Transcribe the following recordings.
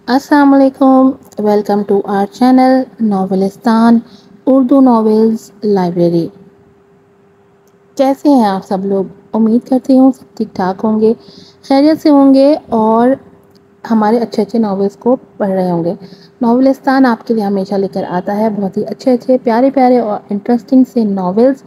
السلام علیکم. Welcome to our channel Novelistan Urdu novels library. کیسے ہیں آپ سب لوگ؟ امید کرتی ہوں سب ٹھیک ٹھاک ہوں گے، خیریت سے ہوں گے اور ہمارے اچھے اچھے ناولس کو پڑھ رہے ہوں گے. ناولستان آپ کے لیے ہمیشہ لے کر آتا ہے بہت ہی اچھے اچھے پیارے پیارے اور انٹرسٹنگ سے ناولس.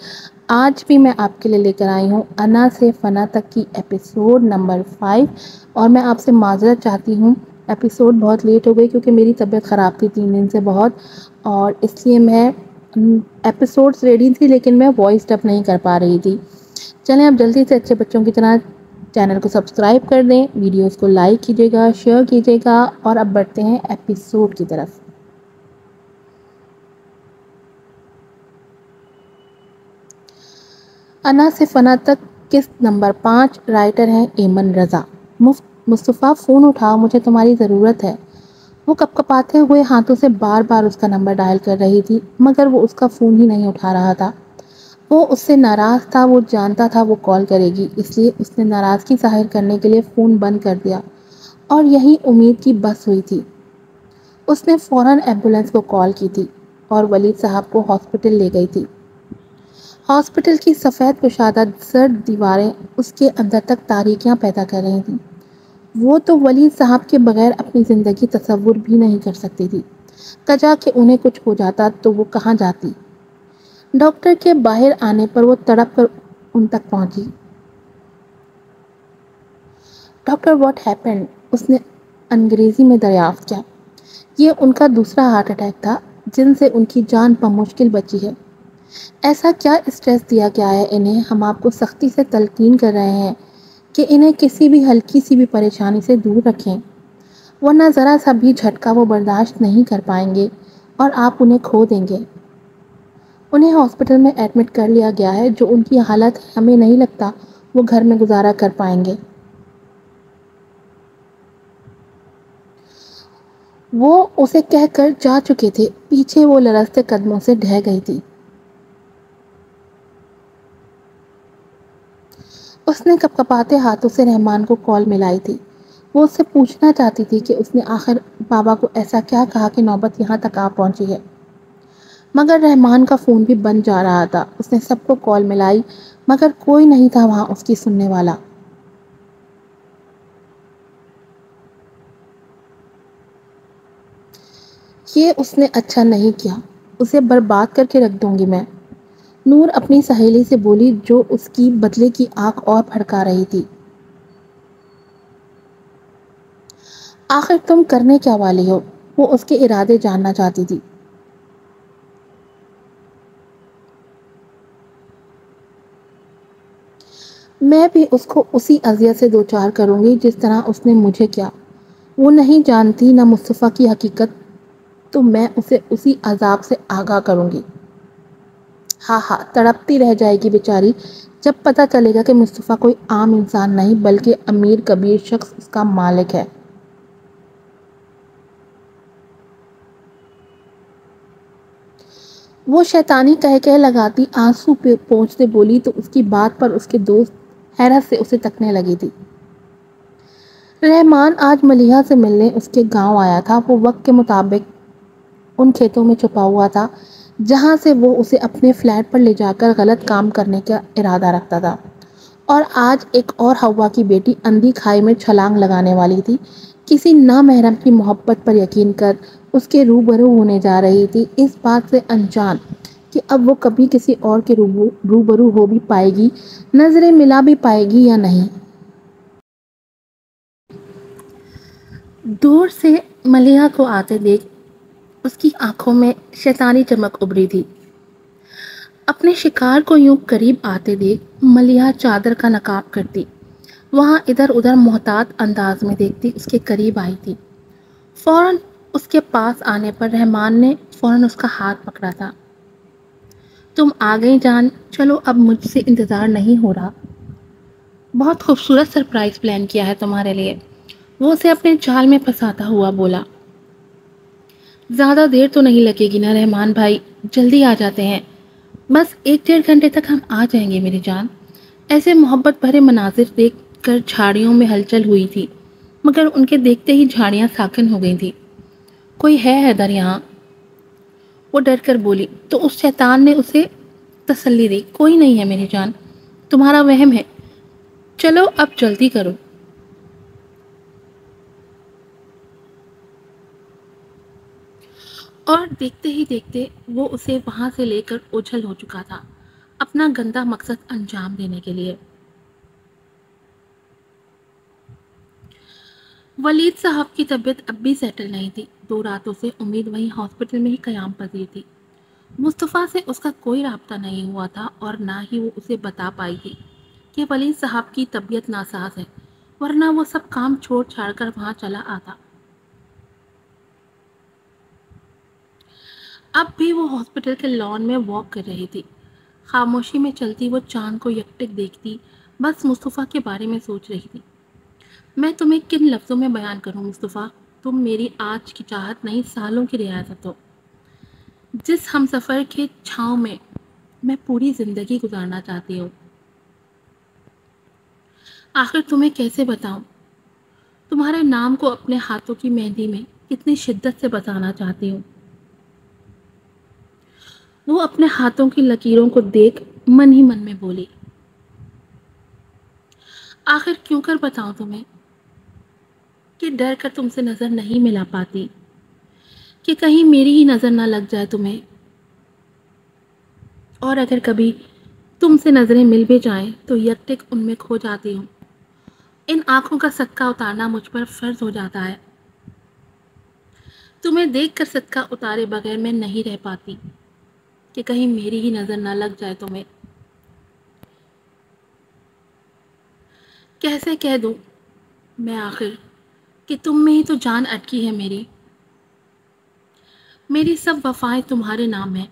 آج بھی میں آپ کے لیے لے کر آئی ہوں انا سے فنا تک کی ایپیسوڈ نمبر 5. اور میں آپ سے معذرت چاہتی ہوں، ایپیسوڈ بہت لیٹ ہو گئی کیونکہ میری طبیعت خراب تھی 3 دن سے بہت، اور اس لیے میں ایپیسوڈس ریڈی تھی لیکن میں وائس ڈب نہیں کر پا رہی تھی. چلیں اب جلدی سے اچھے بچوں کی طرح چینل کو سبسکرائب کر دیں، ویڈیوز کو لائک کیجیے گا، شیئر کیجیے گا، اور اب بڑھتے ہیں ایپیسوڈ کی طرف. انا سے فنا تک قسط نمبر 5. رائٹر ہیں ایمن رضا. مصطفیٰ فون اٹھاؤ، مجھے تمہاری ضرورت ہے. وہ کپ کپاتے ہوئے ہاتھوں سے بار بار اس کا نمبر ڈائل کر رہی تھی مگر وہ اس کا فون ہی نہیں اٹھا رہا تھا. وہ اس سے ناراض تھا، وہ جانتا تھا وہ کال کرے گی، اس لیے اس نے ناراضگی ظاہر کرنے کے لیے فون بند کر دیا اور یہی امید کی بس ہوئی تھی. اس نے فوراً ایمبولینس کو کال کی تھی اور ولید صاحب کو ہاسپٹل لے گئی تھی. ہاسپٹل کی سفید کشادہ زرد دیواریں اس کے اندر تک تاریکیاں پیدا کر رہی تھیں. وہ تو ولید صاحب کے بغیر اپنی زندگی تصور بھی نہیں کر سکتی تھی. کجا کہ انہیں کچھ ہو جاتا تو وہ کہاں جاتی. ڈاکٹر کے باہر آنے پر وہ تڑپ کر ان تک پہنچی. Doctor what happened? اس نے انگریزی میں دریافت کیا. یہ ان کا دوسرا ہارٹ اٹیک تھا جن سے ان کی جان بمشکل بچی ہے. ایسا کیا اسٹریس دیا گیا ہے انہیں؟ ہم آپ کو سختی سے تلقین کر رہے ہیں کہ انہیں کسی بھی ہلکی سی بھی پریشانی سے دور رکھیں، ورنہ ذرا سا بھی جھٹکا وہ برداشت نہیں کر پائیں گے اور آپ انہیں کھو دیں گے. انہیں ہاسپٹل میں ایڈمٹ کر لیا گیا ہے. جو ان کی حالت ہے ہمیں نہیں لگتا وہ گھر میں گزارا کر پائیں گے. وہ اسے کہہ کر جا چکے تھے. پیچھے وہ لرزتے قدموں سے ڈھہ گئی تھی. اس نے کپ کپاتے ہاتھوں سے رحمان کو کال ملائی تھی. وہ اس سے پوچھنا چاہتی تھی کہ اس نے آخر بابا کو ایسا کیا کہا کہ نوبت یہاں تک آ پہنچی ہے، مگر رحمان کا فون بھی بند جا رہا تھا. اس نے سب کو کال ملائی مگر کوئی نہیں تھا وہاں اس کی سننے والا. یہ اس نے اچھا نہیں کیا، اسے برباد کر کے رکھ دوں گی میں. نور اپنی سہیلی سے بولی جو اس کی بدلے کی آنکھ اور پھڑکا رہی تھی. آخر تم کرنے کیا والی ہو؟ وہ اس کے ارادے جاننا چاہتی تھی. میں بھی اس کو اسی اذیت سے دوچار کروں گی جس طرح اس نے مجھے کیا. وہ نہیں جانتی نہ مصطفیٰ کی حقیقت، تو میں اسے اسی عذاب سے آگاہ کروں گی. ہاں ہاں تڑپتی رہ جائے گی بیچاری جب پتہ چلے گا کہ مصطفیٰ کوئی عام انسان نہیں بلکہ امیر کبیر شخص اس کا مالک ہے. وہ شیطانی کہہ لگاتی آنسو پہ پہنچتے بولی تو اس کی بات پر اس کے دوست حیرت سے اسے تکنے لگی تھی. رحمان آج ملیحہ سے ملنے اس کے گاؤں آیا تھا. وہ وقت کے مطابق ان کھیتوں میں چھپا ہوا تھا جہاں سے وہ اسے اپنے فلیٹ پر لے جا کر غلط کام کرنے کا ارادہ رکھتا تھا. اور آج ایک اور ہوا کی بیٹی اندھی کھائی میں چھلانگ لگانے والی تھی. کسی نامحرم کی محبت پر یقین کر اس کے روبرو ہونے جا رہی تھی، اس بات سے انجان کہ اب وہ کبھی کسی اور کے روبرو ہو بھی پائے گی، نظریں ملا بھی پائے گی یا نہیں. دور سے ملیحہ کو آتے دیکھ اس کی آنکھوں میں شیطانی چمک ابھری تھی. اپنے شکار کو یوں قریب آتے دیکھ ملیحہ چادر کا نقاب کرتی وہاں ادھر ادھر محتاط انداز میں دیکھتی اس کے قریب آئی تھی. فوراً اس کے پاس آنے پر رحمان نے فوراً اس کا ہاتھ پکڑا تھا. تم آ گئی جان، چلو اب مجھ سے انتظار نہیں ہو رہا. بہت خوبصورت سرپرائز پلان کیا ہے تمہارے لیے، وہ اسے اپنے جال میں پھنساتا ہوا بولا. زیادہ دیر تو نہیں لگے گی نا رحمان بھائی، جلدی آ جاتے ہیں، بس 1-1.5 گھنٹے تک ہم آ جائیں گے میری جان. ایسے محبت بھرے مناظر دیکھ کر جھاڑیوں میں ہلچل ہوئی تھی. مگر ان کے دیکھتے ہی جھاڑیاں ساکن ہو گئی تھی۔ کوئی ہے حیدر یہاں؟ وہ ڈر کر بولی تو اس شیطان نے اسے تسلی دی، کوئی نہیں ہے میری جان، تمہارا وہم ہے، چلو اب جلدی کرو۔ اور دیکھتے ہی دیکھتے وہ اسے وہاں سے لے کر اوجھل ہو چکا تھا اپنا گندا مقصد انجام دینے کے لیے۔ ولید صاحب کی طبیعت اب بھی سیٹل نہیں تھی۔ 2 راتوں سے امید وہیں ہاسپٹل میں ہی قیام پذیر تھی۔ مصطفیٰ سے اس کا کوئی رابطہ نہیں ہوا تھا اور نہ ہی وہ اسے بتا پائی تھی کہ ولید صاحب کی طبیعت ناساز ہے، ورنہ وہ سب کام چھوڑ چھاڑ کر وہاں چلا آتا۔ اب بھی وہ ہاسپٹل کے لان میں واک کر رہی تھی، خاموشی میں چلتی وہ چاند کو یکٹک دیکھتی، بس مصطفیٰ کے بارے میں سوچ رہی تھی۔ میں تمہیں کن لفظوں میں بیان کروں مصطفیٰ، تم میری آج کی چاہت نہیں، سالوں کی ریاست ہو، جس ہم سفر کے چھاؤں میں پوری زندگی گزارنا چاہتی ہوں۔ آخر تمہیں کیسے بتاؤں، تمہارے نام کو اپنے ہاتھوں کی مہندی میں کتنی شدت سے بسانا چاہتی ہوں۔ وہ اپنے ہاتھوں کی لکیروں کو دیکھ من ہی من میں بولی، آخر کیوں کر بتاؤں تمہیں کہ ڈر کر تم سے نظر نہیں ملا پاتی، کہ کہیں میری ہی نظر نہ لگ جائے تمہیں، اور اگر کبھی تم سے نظریں مل بھی جائیں تو یکٹک ان میں کھو جاتی ہوں۔ ان آنکھوں کا صدقہ اتارنا مجھ پر فرض ہو جاتا ہے، تمہیں دیکھ کر صدقہ اتارے بغیر میں نہیں رہ پاتی کہ کہیں میری ہی نظر نہ لگ جائے تمہیں۔ کیسے کہہ دوں میں آخر کہ تم میں ہی تو جان اٹکی ہے میری سب وفائیں تمہارے نام ہیں،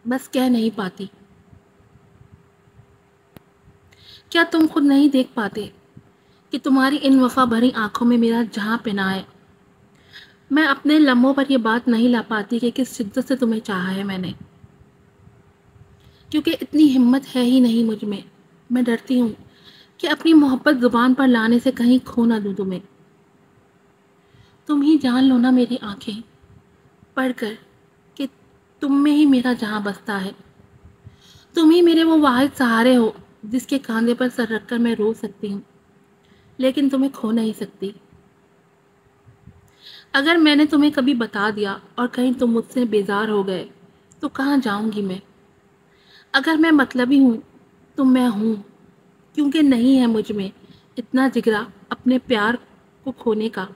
بس کہہ نہیں پاتی۔ کیا تم خود نہیں دیکھ پاتے کہ تمہاری ان وفا بھری آنکھوں میں میرا جہاں پناہ ہے؟ میں اپنے لمحوں پر یہ بات نہیں لا پاتی کہ کس شدت سے تمہیں چاہا ہے میں نے، کیونکہ اتنی ہمت ہے ہی نہیں مجھ میں۔ میں ڈرتی ہوں کہ اپنی محبت زبان پر لانے سے کہیں کھو نہ دوں تمہیں۔ تم ہی جان لو نا میری آنکھیں پڑھ کر کہ تم میں ہی میرا جہاں بستا ہے، تم ہی میرے وہ واحد سہارے ہو جس کے کاندھے پر سر رکھ کر میں رو سکتی ہوں، لیکن تمہیں کھو نہیں سکتی۔ اگر میں نے تمہیں کبھی بتا دیا اور کہیں تم مجھ سے بیزار ہو گئے تو کہاں جاؤں گی میں؟ اگر میں مطلبی ہوں تو میں ہوں، کیونکہ نہیں ہے مجھ میں اتنا جگرا اپنے پیار کو کھونے کا۔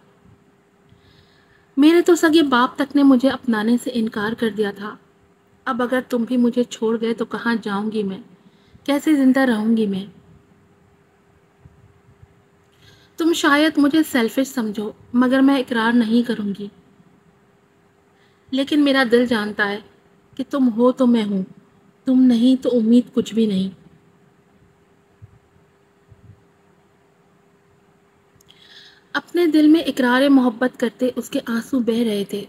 میرے تو سگے باپ تک نے مجھے اپنانے سے انکار کر دیا تھا، اب اگر تم بھی مجھے چھوڑ گئے تو کہاں جاؤں گی میں، کیسے زندہ رہوں گی میں؟ تم شاید مجھے سیلفش سمجھو، مگر میں اقرار نہیں کروں گی، لیکن میرا دل جانتا ہے کہ تم ہو تو میں ہوں، تم نہیں تو امید کچھ بھی نہیں۔ اپنے دل میں اقرار محبت کرتے اس کے آنسو بہہ رہے تھے۔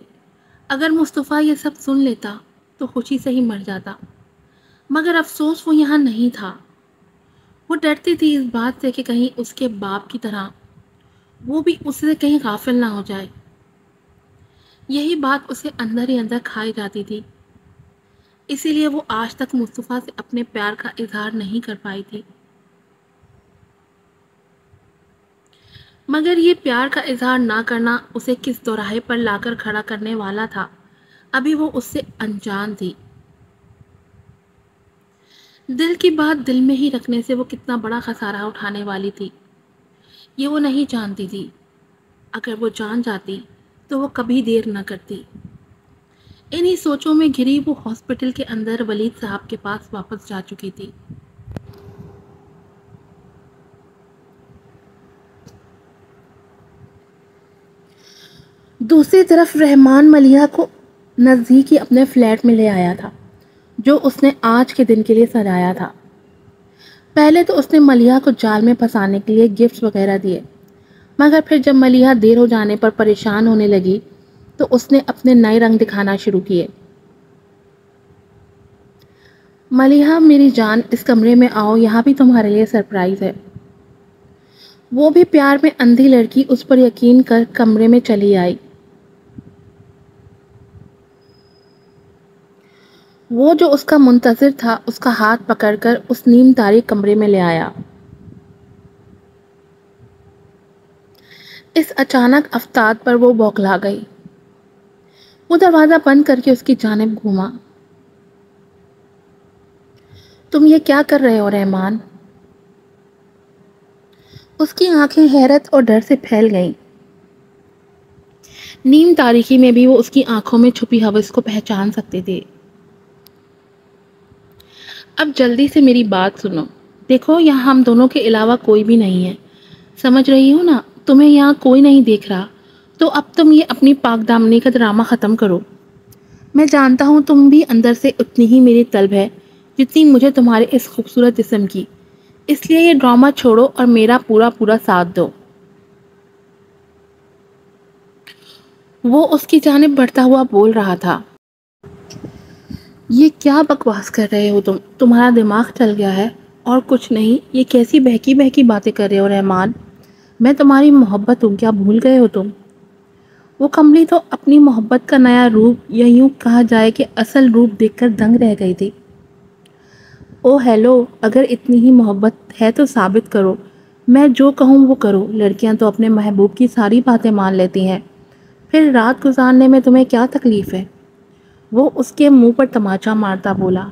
اگر مصطفیٰ یہ سب سن لیتا تو خوشی سے ہی مر جاتا، مگر افسوس وہ یہاں نہیں تھا۔ وہ ڈرتی تھی اس بات سے کہ کہیں اس کے باپ کی طرح وہ بھی اس سے کہیں غافل نہ ہو جائے۔ یہی بات اسے اندر ہی اندر کھائی جاتی تھی، اسی لیے وہ آج تک مصطفیٰ سے اپنے پیار کا اظہار نہیں کر پائی تھی۔ مگر یہ پیار کا اظہار نہ کرنا اسے کس دوراہے پر لا کر کھڑا کرنے والا تھا، ابھی وہ اس سے انجان تھی۔ دل کی بات دل میں ہی رکھنے سے وہ کتنا بڑا خسارہ اٹھانے والی تھی، یہ وہ نہیں جانتی تھی۔ اگر وہ جان جاتی تو وہ کبھی دیر نہ کرتی۔ انہی سوچوں میں گھری وہ ہاسپٹل کے اندر ولید صاحب کے پاس واپس جا چکی تھی۔ دوسری طرف رحمان ملیحہ کو نزدیک ہی اپنے فلیٹ میں لے آیا تھا، جو اس نے آج کے دن کے لیے سجایا تھا۔ پہلے تو اس نے ملیحہ کو جال میں پھنسانے کے لیے گفٹس وغیرہ دیے، مگر پھر جب ملیحہ دیر ہو جانے پر پریشان ہونے لگی تو اس نے اپنے نئے رنگ دکھانا شروع کیے۔ ملیحہ میری جان، اس کمرے میں آؤ، یہاں بھی تمہارے لیے سرپرائز ہے۔ وہ بھی پیار میں اندھی لڑکی اس پر یقین کر کمرے میں چلی آئی۔ وہ جو اس کا منتظر تھا اس کا ہاتھ پکڑ کر اس نیم تاریک کمرے میں لے آیا۔ اس اچانک افتاد پر وہ بوکھلا گئی۔ وہ دروازہ بند کر کے اس کی جانب گھوما۔ تم یہ کیا کر رہے ہو رحمان؟ اس کی آنکھیں حیرت اور ڈر سے پھیل گئیں۔ نیم تاریکی میں بھی وہ اس کی آنکھوں میں چھپی ہوس کو پہچان سکتے تھے۔ اب جلدی سے میری بات سنو۔ دیکھو یہاں ہم دونوں کے علاوہ کوئی بھی نہیں ہے، سمجھ رہی ہو نا؟ تمہیں یہاں کوئی نہیں دیکھ رہا، تو اب تم یہ اپنی پاک دامنی کا ڈرامہ ختم کرو۔ میں جانتا ہوں تم بھی اندر سے اتنی ہی میری طلب ہے جتنی مجھے تمہارے اس خوبصورت جسم کی، اس لیے یہ ڈرامہ چھوڑو اور میرا پورا ساتھ دو۔ وہ اس کی جانب بڑھتا ہوا بول رہا تھا۔ یہ کیا بکواس کر رہے ہو تمہارا دماغ چل گیا ہے؟ اور کچھ نہیں، یہ کیسی بہکی باتیں کر رہے ہو رحمان؟ میں تمہاری محبت ہوں، کیا بھول گئے ہو تم؟ وہ کملی تو اپنی محبت کا نیا روپ، یا یوں کہا جائے کہ اصل روپ دیکھ کر دنگ رہ گئی تھی۔ او ہیلو، اگر اتنی ہی محبت ہے تو ثابت کرو، میں جو کہوں وہ کرو۔ لڑکیاں تو اپنے محبوب کی ساری باتیں مان لیتی ہیں، پھر رات گزارنے میں تمہیں کیا تکلیف ہے؟ وہ اس کے منہ پر تماچا مارتا بولا۔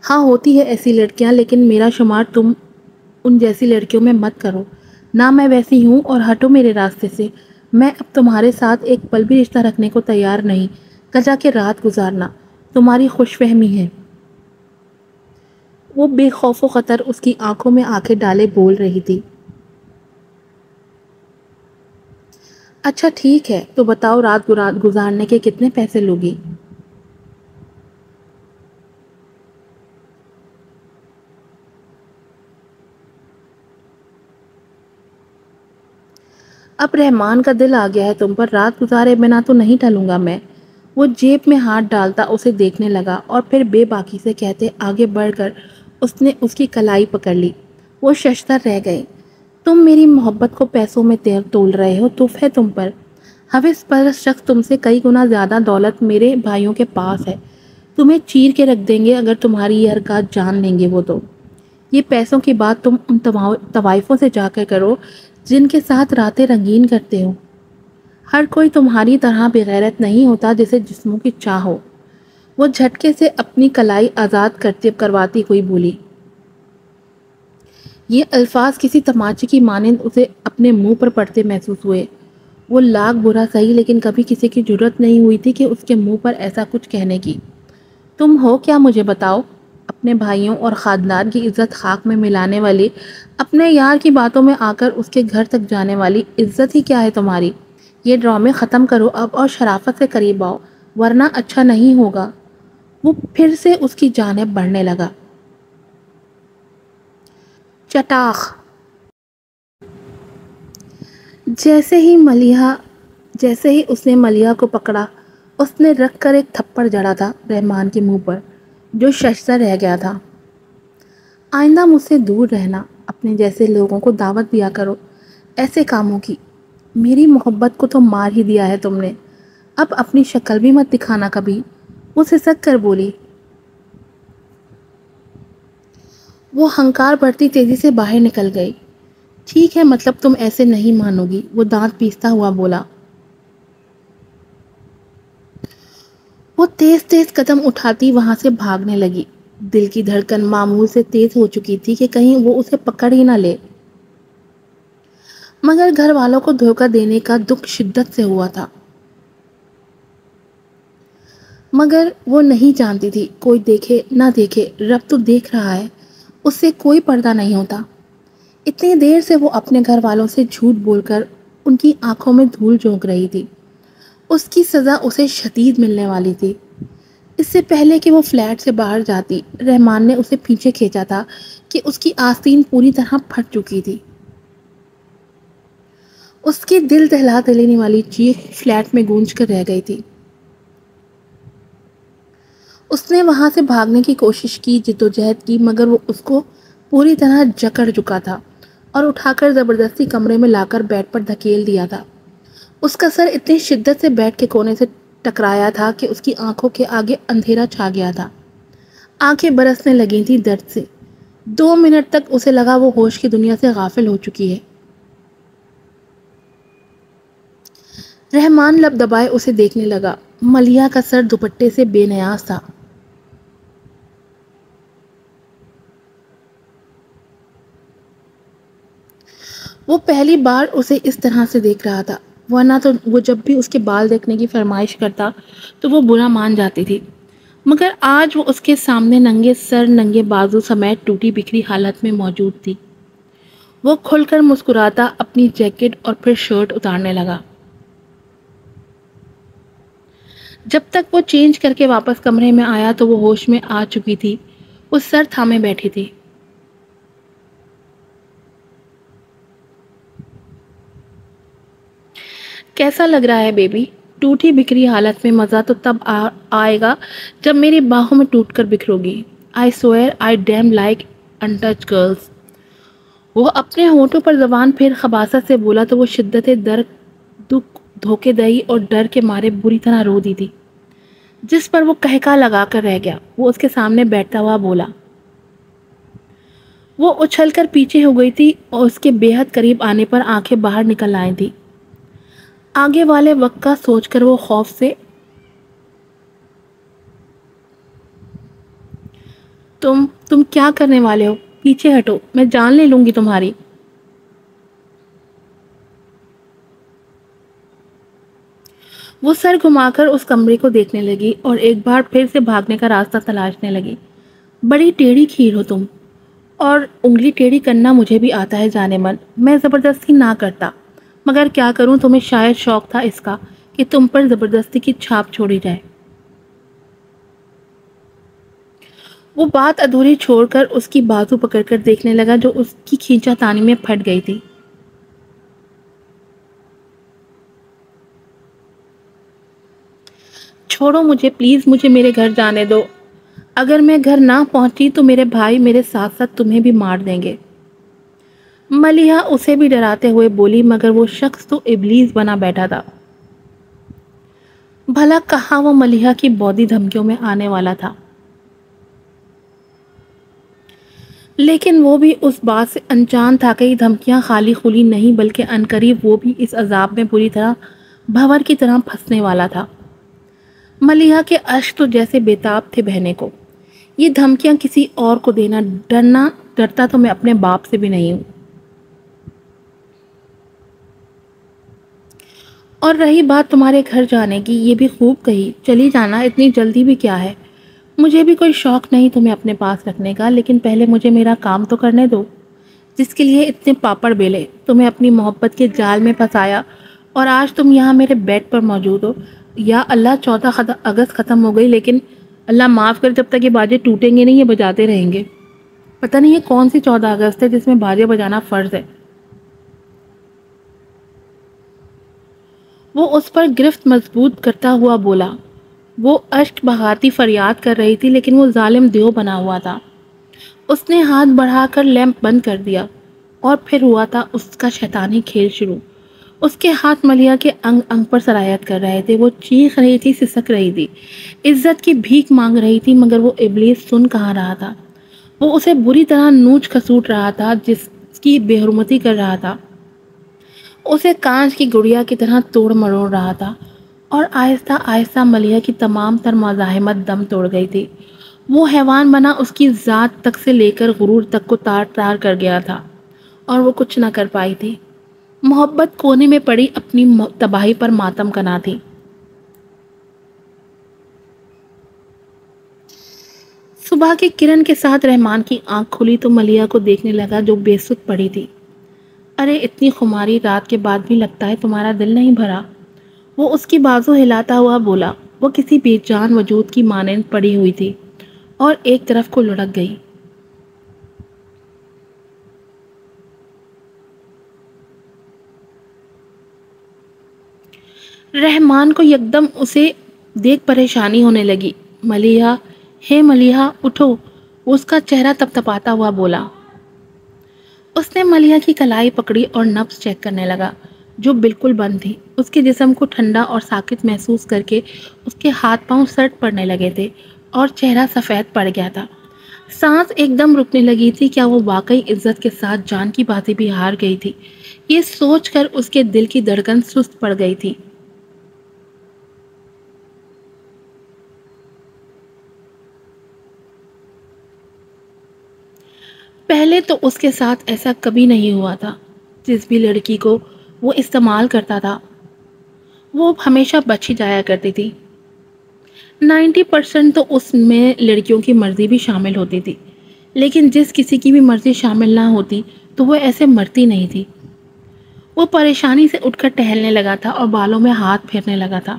ہاں ہوتی ہے ایسی لڑکیاں، لیکن میرا شمار تم ان جیسی لڑکیوں میں مت کرو، نہ میں ویسی ہوں، اور ہٹو میرے راستے سے۔ میں اب تمہارے ساتھ ایک پل بھی رشتہ رکھنے کو تیار نہیں، کجا کے رات گزارنا تمہاری خوش فہمی ہے۔ وہ بے خوف و خطر اس کی آنکھوں میں آنکھیں ڈالے بول رہی تھی۔ اچھا ٹھیک ہے، تو بتاؤ رات گزارنے کے کتنے پیسے لوگی؟ اب رحمان کا دل آ گیا ہے تم پر، رات گزارے بنا تو نہیں ٹلوں گا میں۔ وہ جیب میں ہاتھ ڈالتا اسے دیکھنے لگا اور پھر بے باکی سے کہتے آگے بڑھ کر اس نے اس کی کلائی پکڑ لی۔ وہ ششدر رہ گئی۔ تم میری محبت کو پیسوں میں تول رہے ہو، تف ہے تم پر۔ ہوس پرست شخص تم سے کئی گنا زیادہ دولت میرے بھائیوں کے پاس ہے، تمہیں چیر کے رکھ دیں گے اگر تمہاری یہ حرکات جان لیں گے وہ تو۔ یہ پیسوں کی بات تم ان طوائفوں سے جا کر کرو جن کے ساتھ راتیں رنگین کرتے ہو۔ ہر کوئی تمہاری طرح بغیرت نہیں ہوتا جسے جسموں کی چاہ ہو۔ وہ جھٹکے سے اپنی کلائی آزاد کرواتی ہوئی بولی۔ یہ الفاظ کسی تماچے کی مانند اسے اپنے منہ پر پڑتے محسوس ہوئے۔ وہ لاکھ برا سہی، لیکن کبھی کسی کی جرت نہیں ہوئی تھی کہ اس کے منہ پر ایسا کچھ کہنے کی۔ تم ہو کیا مجھے بتاؤ؟ اپنے بھائیوں اور خاندان کی عزت خاک میں ملانے والی، اپنے یار کی باتوں میں آ کر اس کے گھر تک جانے والی عزت ہی کیا ہے تمہاری؟ یہ ڈرامے ختم کرو اب اور شرافت سے قریب آؤ، ورنہ اچھا نہیں ہوگا۔ وہ پھر سے اس کی جانب بڑھنے لگا۔ چٹاخ! جیسے ہی اس نے ملیحہ کو پکڑا، اس نے رکھ کر ایک تھپڑ جڑا تھا رحمان کے منہ پر، جو ششدر رہ گیا تھا۔ آئندہ مجھ سے دور رہنا، اپنے جیسے لوگوں کو دعوت دیا کرو ایسے کاموں کی۔ میری محبت کو تو مار ہی دیا ہے تم نے، اب اپنی شکل بھی مت دکھانا کبھی۔ وہ سسک کر بولی۔ وہ ہنکار بڑھتی تیزی سے باہر نکل گئی۔ ٹھیک ہے، مطلب تم ایسے نہیں مانو گی، وہ دانت پیستا ہوا بولا۔ وہ تیز تیز قدم اٹھاتی وہاں سے بھاگنے لگی۔ دل کی دھڑکن معمول سے تیز ہو چکی تھی کہ کہیں وہ اسے پکڑ ہی نہ لے، مگر گھر والوں کو دھوکہ دینے کا دکھ شدت سے ہوا تھا۔ مگر وہ نہیں جانتی تھی کوئی دیکھے نہ دیکھے رب تو دیکھ رہا ہے، اس سے کوئی پردہ نہیں ہوتا۔ اتنی دیر سے وہ اپنے گھر والوں سے جھوٹ بول کر ان کی آنکھوں میں دھول جھونک رہی تھی۔ اس کی سزا اسے شدید ملنے والی تھی۔ اس سے پہلے کہ وہ فلیٹ سے باہر جاتی، رحمان نے اسے پیچھے کھینچا تھا کہ اس کی آستین پوری طرح پھٹ چکی تھی۔ اس کی دل دہلا دینے والی چیخ فلیٹ میں گونج کر رہ گئی تھی۔ اس نے وہاں سے بھاگنے کی کوشش کی، جدوجہد کی، مگر وہ اس کو پوری طرح جکڑ چکا تھا۔ اور اٹھا کر زبردستی کمرے میں لا کر بیڈ پر دھکیل دیا تھا۔ اس کا سر اتنی شدت سے بیڈ کے کونے سے ٹکرایا تھا کہ اس کی آنکھوں کے آگے اندھیرا چھا گیا تھا۔ آنکھیں برسنے لگی تھی درد سے۔ 2 منٹ تک اسے لگا وہ ہوش کی دنیا سے غافل ہو چکی ہے۔ رحمان لب دبائے اسے دیکھنے لگا۔ ملیحہ کا سر دوپٹے سے بے نیاز تھا۔ وہ پہلی بار اسے اس طرح سے دیکھ رہا تھا، ورنہ تو وہ جب بھی اس کے بال دیکھنے کی فرمائش کرتا تو وہ برا مان جاتی تھی، مگر آج وہ اس کے سامنے ننگے سر ننگے بازو سمیت ٹوٹی بکھری حالت میں موجود تھی۔ وہ کھل کر مسکراتا اپنی جیکٹ اور پھر شرٹ اتارنے لگا۔ جب تک وہ چینج کر کے واپس کمرے میں آیا تو وہ ہوش میں آ چکی تھی۔ وہ سر تھامے بیٹھی تھی۔ کیسا لگ رہا ہے بیبی؟ ٹوٹی بکھری حالت میں مزہ تو تب آئے گا جب میری باہوں میں ٹوٹ کر بکھرو گی۔ I swear I damn like untouched girls۔ وہ اپنے ہونٹوں پر زبان پھیر خباثت سے بولا تو وہ شدت درد، دکھ، دھوکے دہی اور ڈر کے مارے بری طرح رو دی تھی، جس پر وہ کہکا لگا کر رہ گیا۔ وہ اس کے سامنے بیٹھتا ہوا بولا۔ وہ اچھل کر پیچھے ہو گئی تھی اور اس کے بے حد قریب آنے پر آنکھیں باہر نکل آئی تھی۔ آگے والے وقت کا سوچ کر وہ خوف سے تم کیا کرنے والے ہو؟ پیچھے ہٹو، میں جان لے لوں گی تمہاری۔ وہ سر گھما کر اس کمرے کو دیکھنے لگی اور ایک بار پھر سے بھاگنے کا راستہ تلاشنے لگی۔ بڑی ٹیڑھی کھیر ہو تم، اور انگلی ٹیڑھی کرنا مجھے بھی آتا ہے جانے من۔ میں زبردستی نہ کرتا، مگر کیا کروں، تمہیں شاید شوق تھا اس کا کہ تم پر زبردستی کی چھاپ چھوڑی جائے۔ وہ بات ادھوری چھوڑ کر اس کی بازو پکڑ کر دیکھنے لگا جو اس کی کھینچا تانی میں پھٹ گئی تھی۔ چھوڑو مجھے پلیز، مجھے میرے گھر جانے دو۔ اگر میں گھر نہ پہنچی تو میرے بھائی میرے ساتھ ساتھ تمہیں بھی مار دیں گے۔ ملیحہ اسے بھی ڈراتے ہوئے بولی، مگر وہ شخص تو ابلیس بنا بیٹھا تھا۔ بھلا کہاں وہ ملیحہ کی بودی دھمکیوں میں آنے والا تھا؟ لیکن وہ بھی اس بات سے انجان تھا کہ یہ دھمکیاں خالی خلی نہیں، بلکہ عنقریب وہ بھی اس عذاب میں پوری طرح بھنور کی طرح پھنسنے والا تھا۔ ملیحہ کے اشک تو جیسے بےتاب تھے بہنے کو۔ یہ دھمکیاں کسی اور کو دینا، ڈرتا تو میں اپنے باپ سے بھی نہیں ہوں۔ اور رہی بات تمہارے گھر جانے کی، یہ بھی خوب کہی، چلی جانا، اتنی جلدی بھی کیا ہے؟ مجھے بھی کوئی شوق نہیں تمہیں اپنے پاس رکھنے کا، لیکن پہلے مجھے میرا کام تو کرنے دو، جس کے لیے اتنے پاپڑ بیلے، تمہیں اپنی محبت کے جال میں پھنسایا، اور آج تم یہاں میرے بیڈ پر موجود ہو۔ یا اللہ، 14 اگست ختم ہو گئی، لیکن اللہ معاف کر، جب تک یہ باجے ٹوٹیں گے نہیں یہ بجاتے رہیں گے۔ پتہ نہیں یہ کون سی 14 اگست ہے جس میں باجے بجانا فرض ہے۔ وہ اس پر گرفت مضبوط کرتا ہوا بولا۔ وہ اشک بہاتی فریاد کر رہی تھی، لیکن وہ ظالم دیو بنا ہوا تھا۔ اس نے ہاتھ بڑھا کر لیمپ بند کر دیا، اور پھر ہوا تھا اس کا شیطانی کھیل شروع۔ اس کے ہاتھ ملیحہ کے انگ انگ پر سرایت کر رہے تھے۔ وہ چیخ رہی تھی، سسک رہی تھی، عزت کی بھیک مانگ رہی تھی، مگر وہ ابلیس سن کہاں رہا تھا۔ وہ اسے بری طرح نوچ کھسوٹ رہا تھا، جس کی بے حرمتی کر رہا تھا، اسے کانچ کی گڑیا کی طرح توڑ مروڑ رہا تھا، اور آہستہ آہستہ ملیحہ کی تمام تر مزاحمت دم توڑ گئی تھی۔ وہ حیوان بنا اس کی ذات تک سے لے کر غرور تک کو تار تار کر گیا تھا، اور وہ کچھ نہ کر پائی تھی۔ محبت کونے میں پڑی اپنی تباہی پر ماتم کنا تھی۔ صبح کی کرن کے ساتھ رحمان کی آنکھ کھلی تو ملیحہ کو دیکھنے لگا جو بے سدھ پڑی تھی۔ ارے اتنی خماری رات کے بعد بھی لگتا ہے تمہارا دل نہیں بھرا؟ وہ اس کی بازو ہلاتا ہوا بولا۔ وہ کسی بے جان وجود کی مانند پڑی ہوئی تھی اور ایک طرف کو لڑک گئی۔ رحمان کو یکدم اسے دیکھ پریشانی ہونے لگی۔ ملیحہ، ہے ملیحہ، اٹھو، وہ اس کا چہرہ تپتپاتا ہوا بولا۔ اس نے ملیحہ کی کلائی پکڑی اور نبض چیک کرنے لگا جو بالکل بند تھی۔ اس کے جسم کو ٹھنڈا اور ساکت محسوس کر کے اس کے ہاتھ پاؤں سرد پڑنے لگے تھے اور چہرہ سفید پڑ گیا تھا۔ سانس ایک دم رکنے لگی تھی۔ کیا وہ واقعی عزت کے ساتھ جان کی باتیں بھی ہار گئی تھی؟ یہ سوچ کر اس کے دل کی دھڑکن سست پڑ گئی تھی۔ پہلے تو اس کے ساتھ ایسا کبھی نہیں ہوا تھا۔ جس بھی لڑکی کو وہ استعمال کرتا تھا وہ ہمیشہ بچ ہی جایا کرتی تھی۔ 90% تو اس میں لڑکیوں کی مرضی بھی شامل ہوتی تھی، لیکن جس کسی کی بھی مرضی شامل نہ ہوتی تو وہ ایسے مرتی نہیں تھی۔ وہ پریشانی سے اٹھ کر ٹہلنے لگا تھا اور بالوں میں ہاتھ پھیرنے لگا تھا۔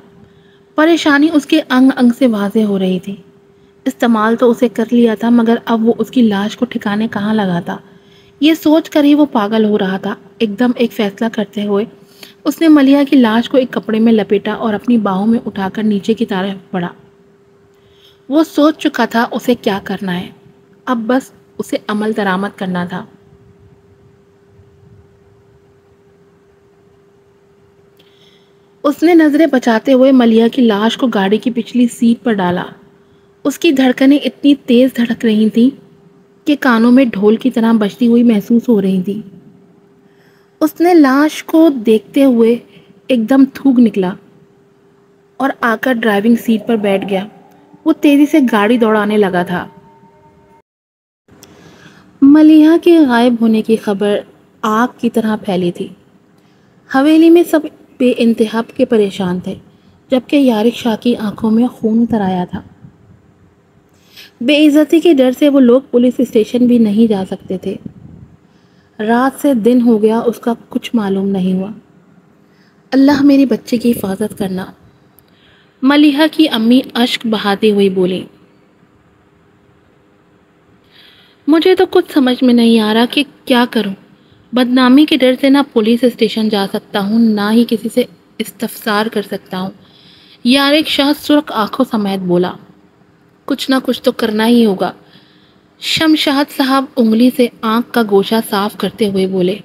پریشانی اس کے انگ انگ سے واضح ہو رہی تھی۔ استعمال تو اسے کر لیا تھا، مگر اب وہ اس کی لاش کو ٹھکانے کہاں لگاتا؟ یہ سوچ کر ہی وہ پاگل ہو رہا تھا۔ ایک دم ایک فیصلہ کرتے ہوئے اس نے ملیحہ کی لاش کو ایک کپڑے میں لپیٹا اور اپنی باہوں میں اٹھا کر نیچے کی طرف بڑھا۔ وہ سوچ چکا تھا اسے کیا کرنا ہے، اب بس اسے عمل درآمد کرنا تھا۔ اس نے نظریں بچاتے ہوئے ملیحہ کی لاش کو گاڑی کی پچھلی سیٹ پر ڈالا۔ اس کی دھڑکنیں اتنی تیز دھڑک رہی تھیں کہ کانوں میں ڈھول کی طرح بجتی ہوئی محسوس ہو رہی تھی۔ اس نے لاش کو دیکھتے ہوئے ایک دم تھوک نکلا اور آ کر ڈرائیونگ سیٹ پر بیٹھ گیا۔ وہ تیزی سے گاڑی دوڑانے لگا تھا۔ ملیحہ کے غائب ہونے کی خبر آگ کی طرح پھیلی تھی۔ حویلی میں سب بے انتہا کے پریشان تھے، جبکہ یارق شاہ کی آنکھوں میں خون اتر آیا تھا۔ بے عزتی کے ڈر سے وہ لوگ پولیس اسٹیشن بھی نہیں جا سکتے تھے۔ رات سے دن ہو گیا، اس کا کچھ معلوم نہیں ہوا۔ اللہ میری بچے کی حفاظت کرنا، ملیحہ کی امی اشک بہاتی ہوئی بولی۔ مجھے تو کچھ سمجھ میں نہیں آ رہا کہ کیا کروں۔ بدنامی کے ڈر سے نہ پولیس اسٹیشن جا سکتا ہوں، نہ ہی کسی سے استفسار کر سکتا ہوں۔ یارق شاہ سرخ آنکھوں سمیت بولا۔ کچھ نہ کچھ تو کرنا ہی ہوگا۔ شمشاد صاحب انگلی سے آنکھ کا گوشہ صاف کرتے ہوئے بولے۔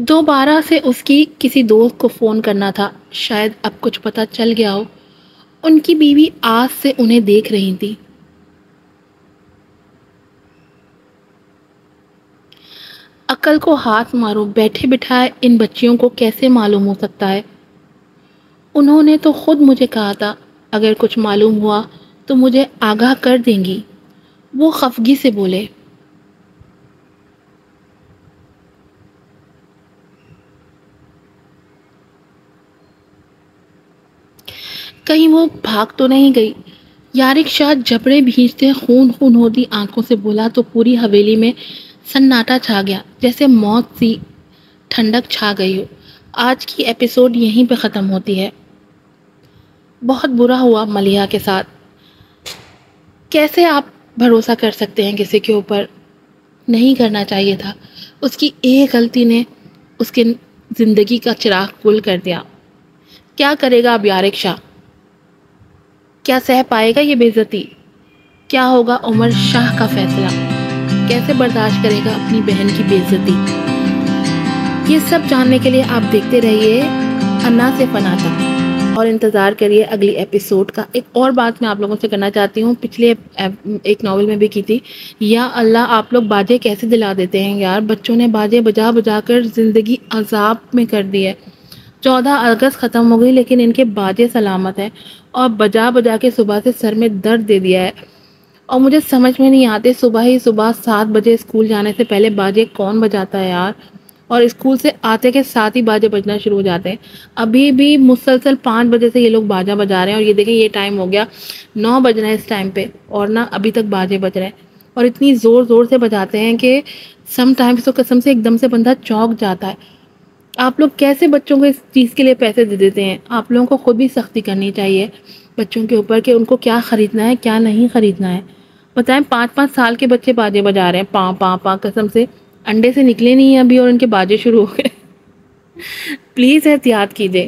دوبارہ سے اس کی کسی دوست کو فون کرنا تھا، شاید اب کچھ پتہ چل گیا ہو۔ ان کی بیوی آس سے انہیں دیکھ رہی تھی۔ عقل کو ہاتھ مارو، بیٹھے بٹھائے ان بچیوں کو کیسے معلوم ہو سکتا ہے؟ انہوں نے تو خود مجھے کہا تھا اگر کچھ معلوم ہوا تو مجھے آگاہ کر دیں گی، وہ خفگی سے بولے۔ کہیں وہ بھاگ تو نہیں گئی؟ یارق شاہ جبڑے بھینچتے خون خون ہوتی آنکھوں سے بولا تو پوری حویلی میں سناٹا چھا گیا، جیسے موت سی ٹھنڈک چھا گئی ہو۔ آج کی ایپیسوڈ یہیں پہ ختم ہوتی ہے۔ بہت برا ہوا ملیحہ کے ساتھ۔ کیسے آپ بھروسہ کر سکتے ہیں کسی کے اوپر؟ نہیں کرنا چاہیے تھا۔ اس کی ایک غلطی نے اس کی زندگی کا چراغ گل کر دیا۔ کیا کرے گا اب یارق شاہ؟ کیا سہ پائے گا یہ بے عزتی؟ کیا ہوگا عمر شاہ کا فیصلہ؟ کیسے برداشت کرے گا اپنی بہن کی بے عزتی؟ یہ سب جاننے کے لیے آپ دیکھتے رہیے انا سے فنا تک اور انتظار کریے اگلی ایپیسوڈ کا۔ ایک اور بات میں آپ لوگوں سے کرنا چاہتی ہوں، پچھلے ایک ناول میں بھی کی تھی۔ یا اللہ، آپ لوگ باجے کیسے دلا دیتے ہیں یار؟ بچوں نے باجے بجا بجا کر زندگی عذاب میں کر دی ہے۔ 14 اگست ختم ہو گئی لیکن ان کے باجے سلامت ہیں، اور بجا بجا کے صبح سے سر میں درد دے دیا ہے۔ اور مجھے سمجھ میں نہیں آتے، صبح ہی صبح 7 بجے اسکول جانے سے پہلے باجے کون بجاتا ہے یار؟ اور اسکول سے آتے کے ساتھ ہی باجے بجنا شروع ہو جاتے ہیں۔ ابھی بھی مسلسل 5 بجے سے یہ لوگ باجا بجا رہے ہیں، اور یہ دیکھیں یہ ٹائم ہو گیا 9 بج رہے ہیں اس ٹائم پہ، اور نہ ابھی تک باجے بج رہے ہیں، اور اتنی زور زور سے بجاتے ہیں کہ سم ٹائمز تو قسم سے ایک دم سے بندہ چونک جاتا ہے۔ آپ لوگ کیسے بچوں کو اس چیز کے لیے پیسے دے دیتے ہیں؟ آپ لوگوں کو خود بھی سختی کرنی چاہیے بچوں کے اوپر کہ ان کو کیا خریدنا ہے کیا نہیں خریدنا ہے۔ بتائیں 5-5 سال کے بچے باجے بجا رہے ہیں، پاں پاں پاں، قسم سے انڈے سے نکلے نہیں ہیں ابھی اور ان کے باجے شروع ہو گئے۔ پلیز احتیاط کیجیے۔